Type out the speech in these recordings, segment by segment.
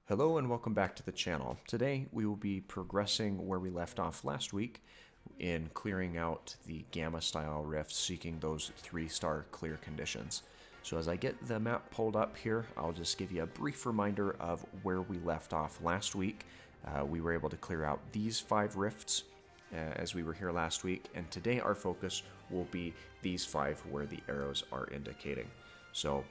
Hello and welcome back to the channel. Today we will be progressing where we left off last week in clearing out the Gamma style rifts, seeking those 3-star clear conditions. So as I get the map pulled up here, I'll just give you a brief reminder of where we left off last week. We were able to clear out these 5 rifts as we were here last week, and today our focus will be these 5 where the arrows are indicating. So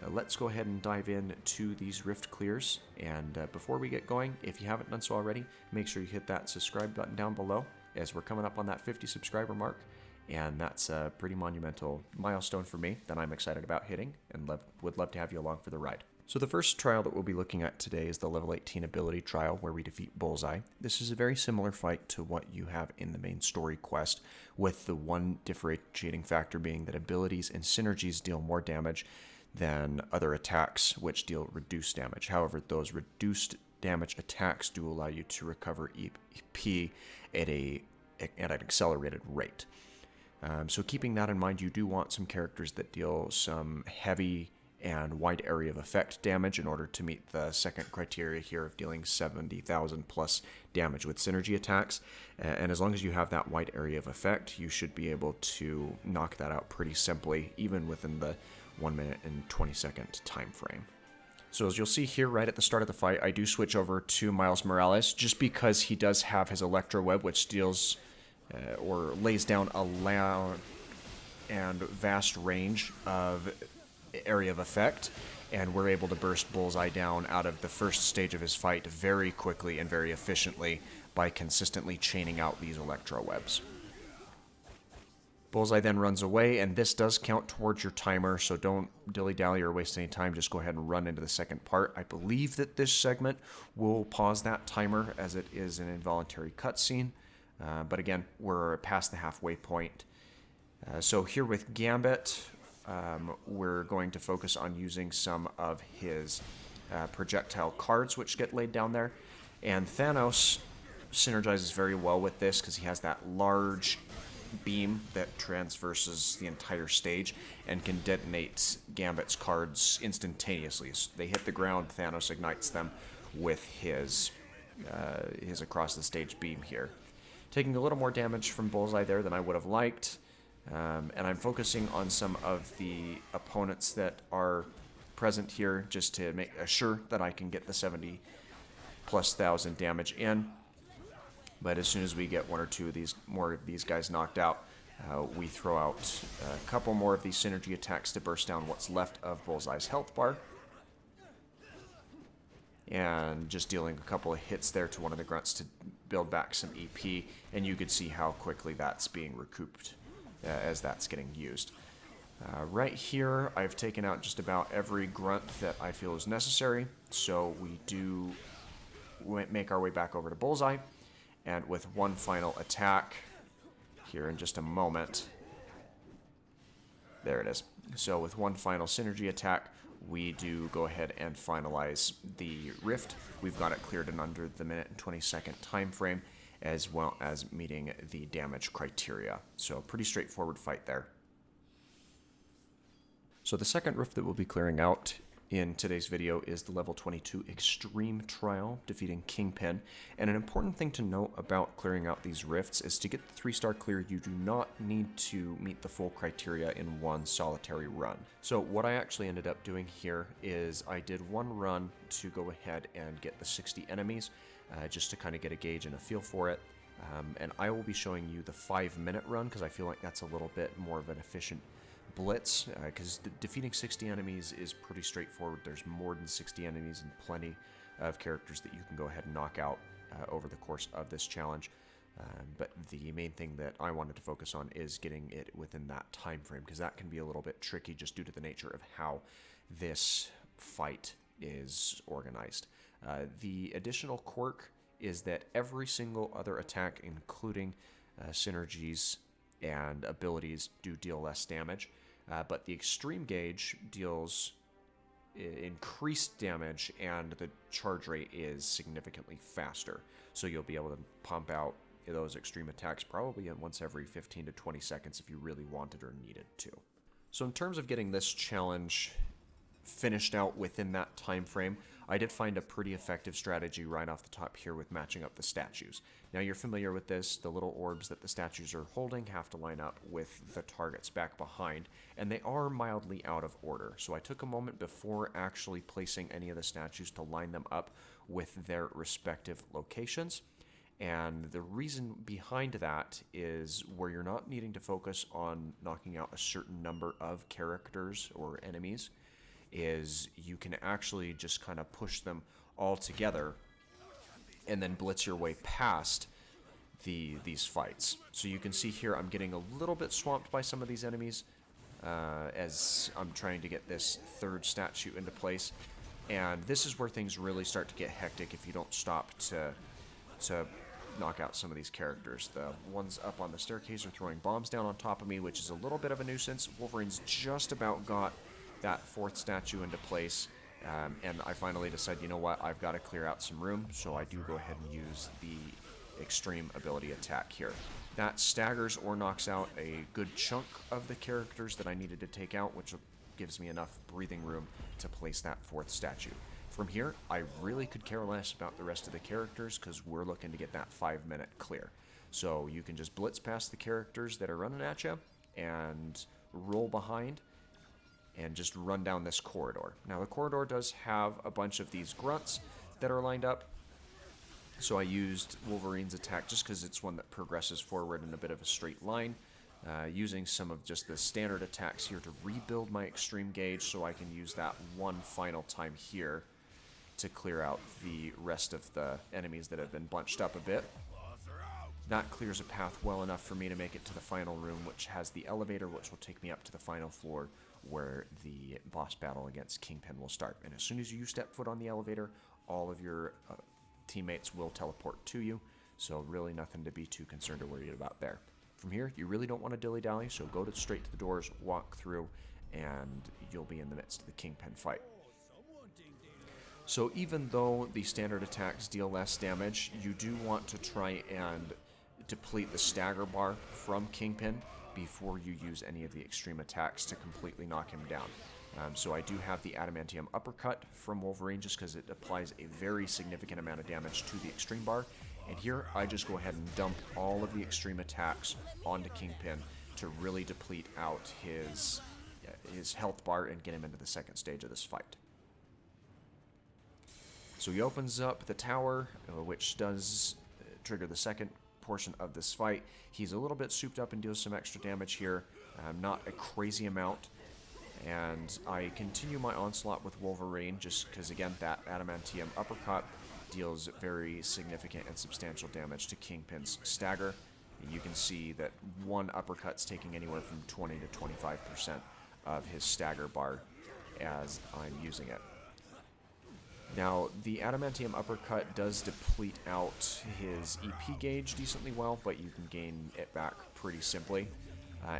let's go ahead and dive in to these rift clears, and before we get going, if you haven't done so already, make sure you hit that subscribe button down below, as we're coming up on that 50 subscriber mark, and that's a pretty monumental milestone for me that I'm excited about hitting, and would love to have you along for the ride. So the first trial that we'll be looking at today is the level 18 ability trial, where we defeat Bullseye. This is a very similar fight to what you have in the main story quest, with the one differentiating factor being that abilities and synergies deal more damage than other attacks, which deal reduced damage. However, those reduced damage attacks do allow you to recover EP at an accelerated rate. So keeping that in mind, you do want some characters that deal some heavy and wide area of effect damage in order to meet the second criteria here of dealing 70,000 plus damage with synergy attacks. And as long as you have that wide area of effect, you should be able to knock that out pretty simply, even within the 1 minute and 20 second time frame. So as you'll see here right at the start of the fight, I do switch over to Miles Morales just because he does have his Electro Web, which deals or lays down a loud and vast range of area of effect, and we're able to burst Bullseye down out of the first stage of his fight very quickly and very efficiently by consistently chaining out these Electro Webs. Bullseye then runs away, and this does count towards your timer, so don't dilly-dally or waste any time. Just go ahead and run into the second part. I believe that this segment will pause that timer, as it is an involuntary cutscene. But again, we're past the halfway point. So here with Gambit, we're going to focus on using some of his projectile cards, which get laid down there. And Thanos synergizes very well with this because he has that large beam that transverses the entire stage and can detonate Gambit's cards instantaneously. So they hit the ground, Thanos ignites them with his across the stage beam here. Taking a little more damage from Bullseye there than I would have liked. And I'm focusing on some of the opponents that are present here just to make sure that I can get the 70,000+ damage in. But as soon as we get one or two of more of these guys knocked out, we throw out a couple more of these synergy attacks to burst down what's left of Bullseye's health bar. And just dealing a couple of hits there to one of the grunts to build back some EP, and you could see how quickly that's being recouped as that's getting used. Right here, I've taken out just about every grunt that I feel is necessary, so we do make our way back over to Bullseye, and with one final attack here in just a moment. There it is. So with one final synergy attack, we do go ahead and finalize the rift. We've got it cleared in under the minute and 20 second time frame, as well as meeting the damage criteria. So pretty straightforward fight there. So the second rift that we'll be clearing out in today's video is the level 22 Extreme Trial, defeating Kingpin. And an important thing to note about clearing out these rifts is to get the 3-star clear, you do not need to meet the full criteria in one solitary run. So what I actually ended up doing here is I did one run to go ahead and get the 60 enemies, just to kind of get a gauge and a feel for it. And I will be showing you the 5-minute run because I feel like that's a little bit more of an efficient blitz, because defeating 60 enemies is pretty straightforward. There's more than 60 enemies and plenty of characters that you can go ahead and knock out over the course of this challenge. But the main thing that I wanted to focus on is getting it within that time frame, because that can be a little bit tricky just due to the nature of how this fight is organized. The additional quirk is that every single other attack, including synergies and abilities, do deal less damage. But the extreme gauge deals increased damage, and the charge rate is significantly faster. So you'll be able to pump out those extreme attacks probably once every 15 to 20 seconds if you really wanted or needed to. So in terms of getting this challenge finished out within that time frame, I did find a pretty effective strategy right off the top here with matching up the statues. Now you're familiar with this, the little orbs that the statues are holding have to line up with the targets back behind, and they are mildly out of order. So I took a moment before actually placing any of the statues to line them up with their respective locations. And the reason behind that is where you're not needing to focus on knocking out a certain number of characters or enemies, is you can actually just kind of push them all together and then blitz your way past these fights. So you can see here I'm getting a little bit swamped by some of these enemies as I'm trying to get this third statue into place. And this is where things really start to get hectic if you don't stop to knock out some of these characters. The ones up on the staircase are throwing bombs down on top of me, which is a little bit of a nuisance. Wolverine's just about got that fourth statue into place, and I finally decide, you know what, I've got to clear out some room, so I do go ahead and use the extreme ability attack here. That staggers or knocks out a good chunk of the characters that I needed to take out, which gives me enough breathing room to place that fourth statue. From here, I really could care less about the rest of the characters because we're looking to get that 5-minute clear. So you can just blitz past the characters that are running at you and roll behind and just run down this corridor. Now the corridor does have a bunch of these grunts that are lined up, so I used Wolverine's attack just because it's one that progresses forward in a bit of a straight line, using some of just the standard attacks here to rebuild my extreme gauge so I can use that one final time here to clear out the rest of the enemies that have been bunched up a bit. That clears a path well enough for me to make it to the final room, which has the elevator, which will take me up to the final floor where the boss battle against Kingpin will start. And as soon as you step foot on the elevator, all of your teammates will teleport to you, so really nothing to be too concerned or worried about there. From here, you really don't want to dilly-dally, so go straight to the doors, walk through, and you'll be in the midst of the Kingpin fight. So even though the standard attacks deal less damage, you do want to try and deplete the stagger bar from Kingpin before you use any of the extreme attacks to completely knock him down. So I do have the adamantium uppercut from Wolverine just because it applies a very significant amount of damage to the extreme bar. And here I just go ahead and dump all of the extreme attacks onto Kingpin to really deplete out his health bar and get him into the second stage of this fight. So he opens up the tower, which does trigger the second portion of this fight. He's a little bit souped up and deals some extra damage here, not a crazy amount. And I continue my onslaught with Wolverine just because, again, that adamantium uppercut deals very significant and substantial damage to Kingpin's stagger. You can see that one uppercut's taking anywhere from 20 to 25% of his stagger bar as I'm using it. Now, the adamantium uppercut does deplete out his EP gauge decently well, but you can gain it back pretty simply.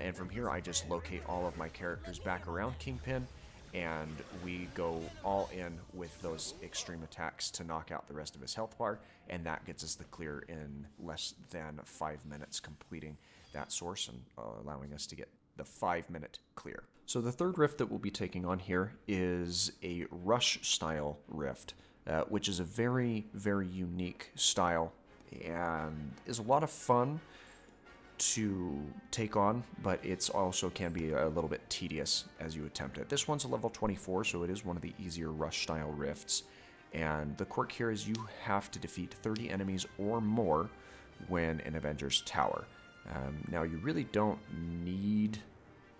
And from here, I just locate all of my characters back around Kingpin, and we go all in with those extreme attacks to knock out the rest of his health bar, and that gets us the clear in less than 5 minutes, completing that source and allowing us to get the 5-minute clear. So the third rift that we'll be taking on here is a rush-style rift, which is a very, very unique style and is a lot of fun to take on, but it's also can be a little bit tedious as you attempt it. This one's a level 24, so it is one of the easier rush-style rifts, and the quirk here is you have to defeat 30 enemies or more when in Avengers Tower. Now, you really don't need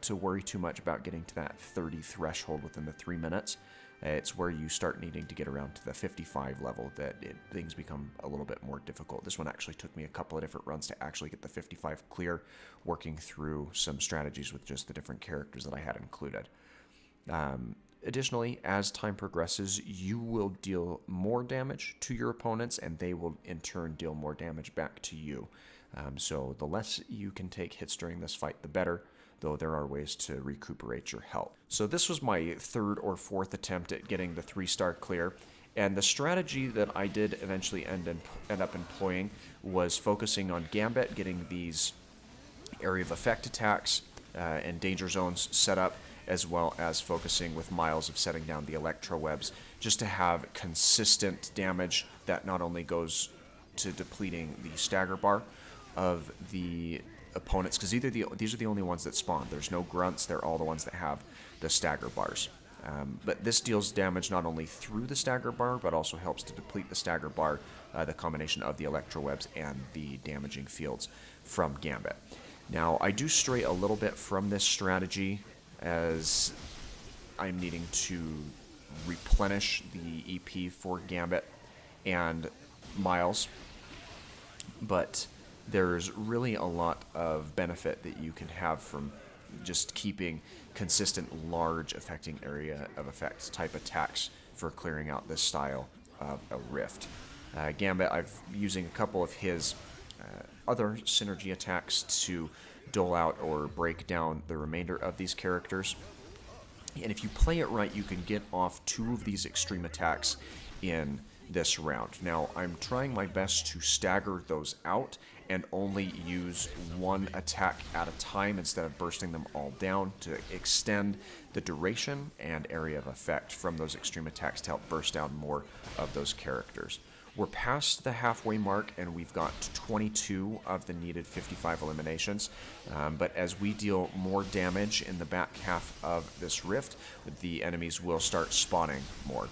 to worry too much about getting to that 30 threshold within the 3 minutes. It's where you start needing to get around to the 55 level that things become a little bit more difficult. This one actually took me a couple of different runs to actually get the 55 clear, working through some strategies with just the different characters that I had included. Additionally, as time progresses, you will deal more damage to your opponents, and they will in turn deal more damage back to you. So the less you can take hits during this fight, the better, though there are ways to recuperate your health. So this was my third or fourth attempt at getting the 3-star clear, and the strategy that I did eventually end up employing was focusing on Gambit, getting these area of effect attacks and danger zones set up, as well as focusing with Miles of setting down the electro webs, just to have consistent damage that not only goes to depleting the stagger bar of the opponents, because these are the only ones that spawn. There's no grunts, they're all the ones that have the stagger bars. But this deals damage not only through the stagger bar, but also helps to deplete the stagger bar, the combination of the electro webs and the damaging fields from Gambit. Now, I do stray a little bit from this strategy as I'm needing to replenish the EP for Gambit and Miles, but there's really a lot of benefit that you can have from just keeping consistent large affecting area of effects type attacks for clearing out this style of a rift. Gambit, I've using a couple of his other synergy attacks to dole out or break down the remainder of these characters. And if you play it right, you can get off 2 of these extreme attacks in this round. Now, I'm trying my best to stagger those out and only use 1 attack at a time instead of bursting them all down to extend the duration and area of effect from those extreme attacks to help burst down more of those characters. We're past the halfway mark and we've got 22 of the needed 55 eliminations, but as we deal more damage in the back half of this rift, the enemies will start spawning more.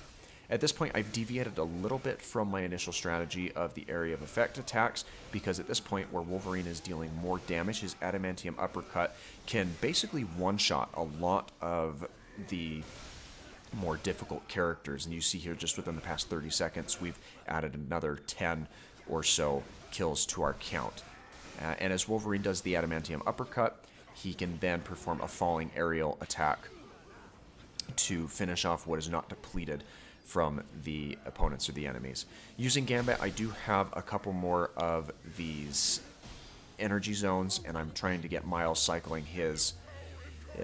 At this point, I've deviated a little bit from my initial strategy of the area of effect attacks, because at this point where Wolverine is dealing more damage, his adamantium uppercut can basically one-shot a lot of the more difficult characters. And you see here, just within the past 30 seconds, we've added another 10 or so kills to our count. And as Wolverine does the adamantium uppercut, he can then perform a falling aerial attack to finish off what is not depleted from the opponents or the enemies. Using Gambit, I do have a couple more of these energy zones, and I'm trying to get Miles cycling his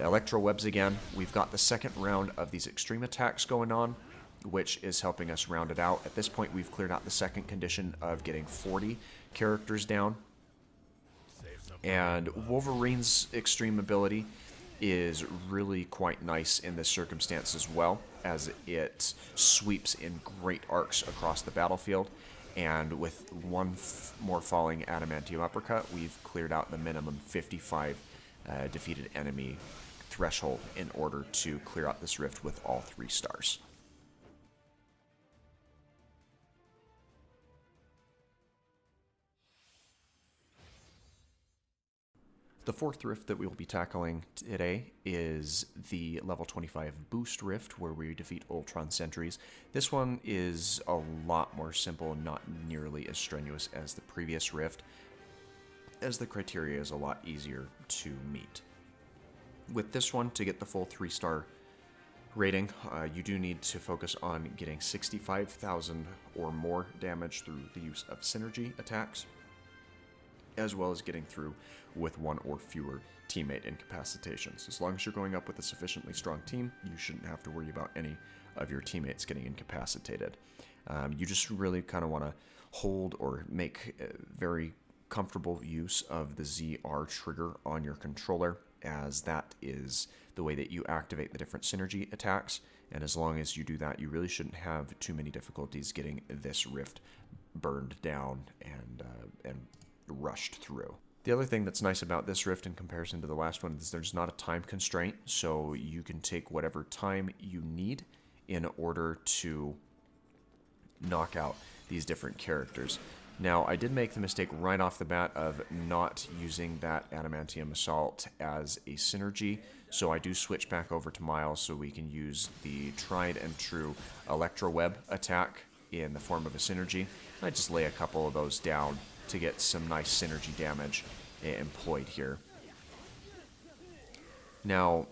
electro webs again. We've got the second round of these extreme attacks going on, which is helping us round it out. At this point, we've cleared out the second condition of getting 40 characters down. And Wolverine's extreme ability is really quite nice in this circumstance as well, as it sweeps in great arcs across the battlefield. And with 1 more falling adamantium uppercut, we've cleared out the minimum 55 defeated enemy threshold in order to clear out this rift with all 3 stars. The 4th rift that we will be tackling today is the level 25 boost rift, where we defeat Ultron Sentries. This one is a lot more simple and not nearly as strenuous as the previous rift, as the criteria is a lot easier to meet. With this one, to get the full 3-star rating, you do need to focus on getting 65,000 or more damage through the use of synergy attacks, as well as getting through with 1 or fewer teammate incapacitations. As long as you're going up with a sufficiently strong team, you shouldn't have to worry about any of your teammates getting incapacitated. You just really kind of want to hold or make very comfortable use of the ZR trigger on your controller, as that is the way that you activate the different synergy attacks. And as long as you do that, you really shouldn't have too many difficulties getting this rift burned down and rushed through. The other thing that's nice about this rift in comparison to the last one is there's not a time constraint, so you can take whatever time you need in order to knock out these different characters. Now, I did make the mistake right off the bat of not using that adamantium assault as a synergy, so I do switch back over to Miles so we can use the tried and true electro web attack in the form of a synergy. I just lay a couple of those down to get some nice synergy damage employed here. Now,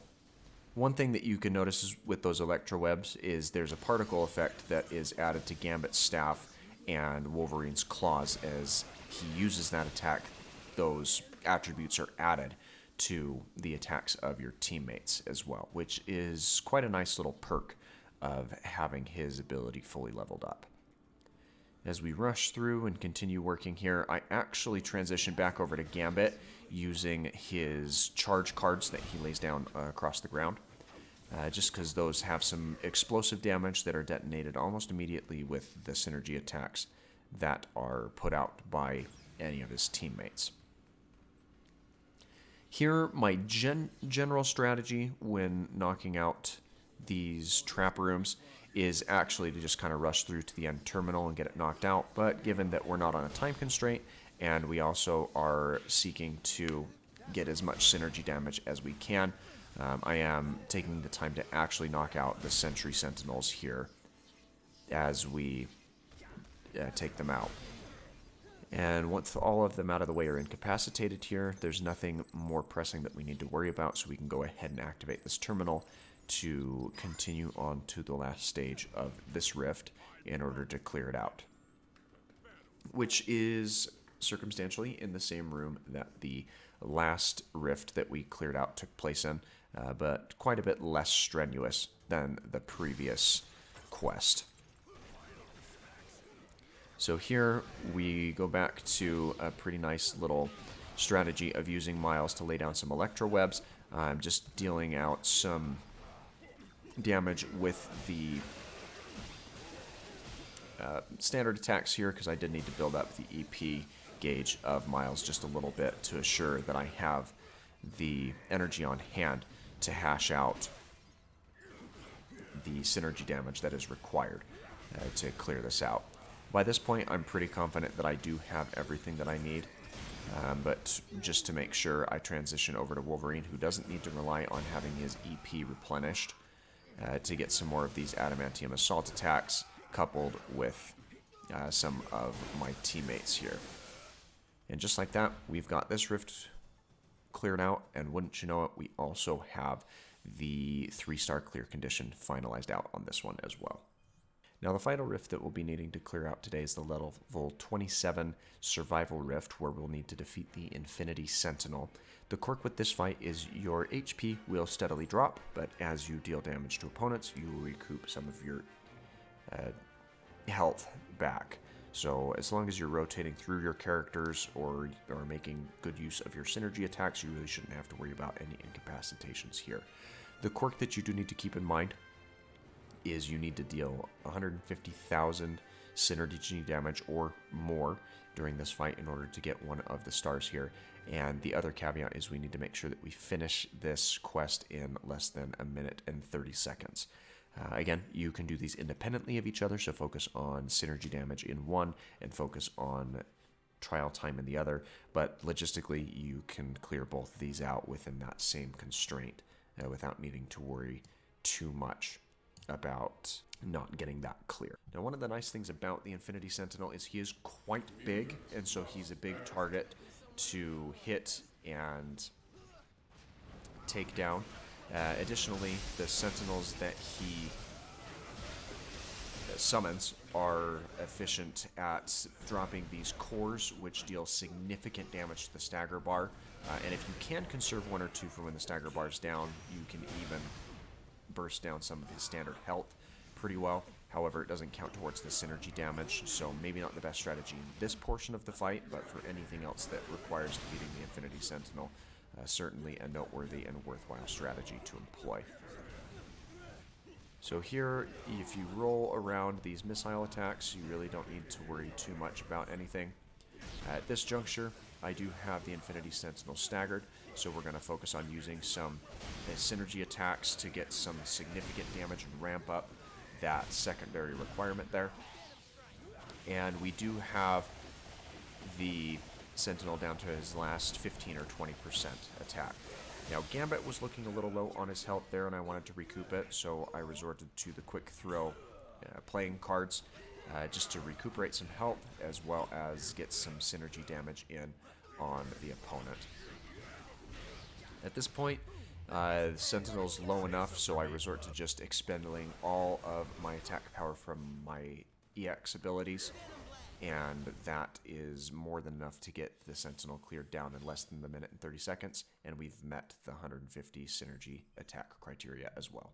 one thing that you can notice is with those electro webs is there's a particle effect that is added to Gambit's staff and Wolverine's claws. As he uses that attack, those attributes are added to the attacks of your teammates as well, which is quite a nice little perk of having his ability fully leveled up. As we rush through and continue working here, I actually transition back over to Gambit using his charge cards that he lays down across the ground. just because those have some explosive damage that are detonated almost immediately with the synergy attacks that are put out by any of his teammates. Here, my general strategy when knocking out these trap rooms is actually to just kind of rush through to the end terminal and get it knocked out, but given that we're not on a time constraint and we also are seeking to get as much synergy damage as we can, I am taking the time to actually knock out the Sentry Sentinels here as we take them out. And once all of them out of the way are incapacitated here, there's nothing more pressing that we need to worry about, so we can go ahead and activate this terminal to continue on to the last stage of this rift in order to clear it out, which is circumstantially in the same room that the last rift that we cleared out took place in, but quite a bit less strenuous than the previous quest. So here we go back to a pretty nice little strategy of using Miles to lay down some electro webs. I'm just dealing out some damage with the standard attacks here because I did need to build up the EP gauge of Miles just a little bit to assure that I have the energy on hand to hash out the synergy damage that is required to clear this out. By this point, I'm pretty confident that I do have everything that I need, but just to make sure, I transition over to Wolverine, who doesn't need to rely on having his EP replenished to get some more of these adamantium assault attacks, coupled with some of my teammates here. And just like that, we've got this rift cleared out, and wouldn't you know it, we also have the 3-star clear condition finalized out on this one as well. Now, the final rift that we'll be needing to clear out today is the level 27 survival rift, where we'll need to defeat the Infinity Sentinel. The quirk with this fight is your HP will steadily drop, but as you deal damage to opponents, you will recoup some of your health back. So as long as you're rotating through your characters or making good use of your synergy attacks, you really shouldn't have to worry about any incapacitations here. The quirk that you do need to keep in mind is you need to deal 150,000 synergy damage or more during this fight in order to get one of the stars here. And the other caveat is we need to make sure that we finish this quest in less than a minute and 30 seconds. Again, you can do these independently of each other, so focus on synergy damage in one and focus on trial time in the other, but logistically you can clear both of these out within that same constraint without needing to worry too much about not getting that clear. Now, one of the nice things about the Infinity Sentinel is he is quite big, and so he's a big target to hit and take down. Additionally, the Sentinels that he summons are efficient at dropping these cores, which deal significant damage to the stagger bar. And if you can conserve 1 or 2 for when the stagger bar is down, you can even burst down some of his standard health pretty well. However, it doesn't count towards the synergy damage, so maybe not the best strategy in this portion of the fight, but for anything else that requires defeating the Infinity Sentinel, certainly a noteworthy and worthwhile strategy to employ. So here, if you roll around these missile attacks, you really don't need to worry too much about anything. At this juncture, I do have the Infinity Sentinel staggered, so we're going to focus on using some synergy attacks to get some significant damage and ramp up that secondary requirement there. And we do have the Sentinel down to his last 15 or 20% attack. Now, Gambit was looking a little low on his health there, and I wanted to recoup it, so I resorted to the quick throw playing cards just to recuperate some health, as well as get some synergy damage in on the opponent. At this point, the Sentinel's low enough, so I resort to just expending all of my attack power from my EX abilities, and that is more than enough to get the Sentinel cleared down in less than the minute and 30 seconds, and we've met the 150 synergy attack criteria as well.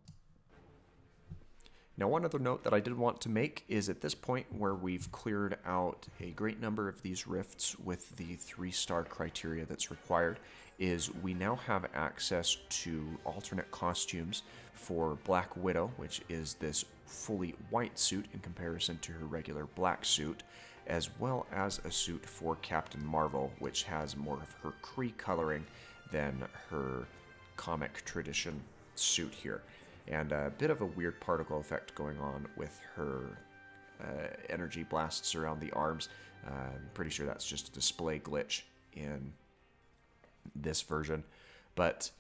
Now, one other note that I did want to make is at this point where we've cleared out a great number of these rifts with the 3-star criteria that's required, is we now have access to alternate costumes for Black Widow, which is this fully white suit in comparison to her regular black suit, as well as a suit for Captain Marvel, which has more of her Kree coloring than her comic tradition suit here. And a bit of a weird particle effect going on with her energy blasts around the arms. I'm pretty sure that's just a display glitch in this version. But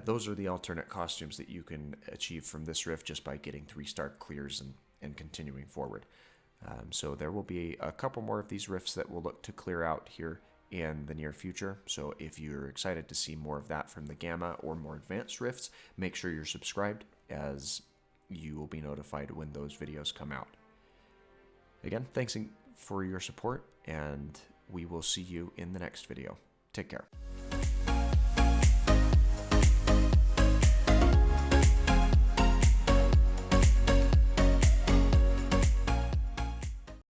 those are the alternate costumes that you can achieve from this rift just by getting 3-star clears and continuing forward. So there will be a couple more of these rifts that we'll look to clear out here in the near future. So if you're excited to see more of that from the Gamma or more advanced rifts, make sure you're subscribed, as you will be notified when those videos come out. Again, thanks for your support, and we will see you in the next video. Take care.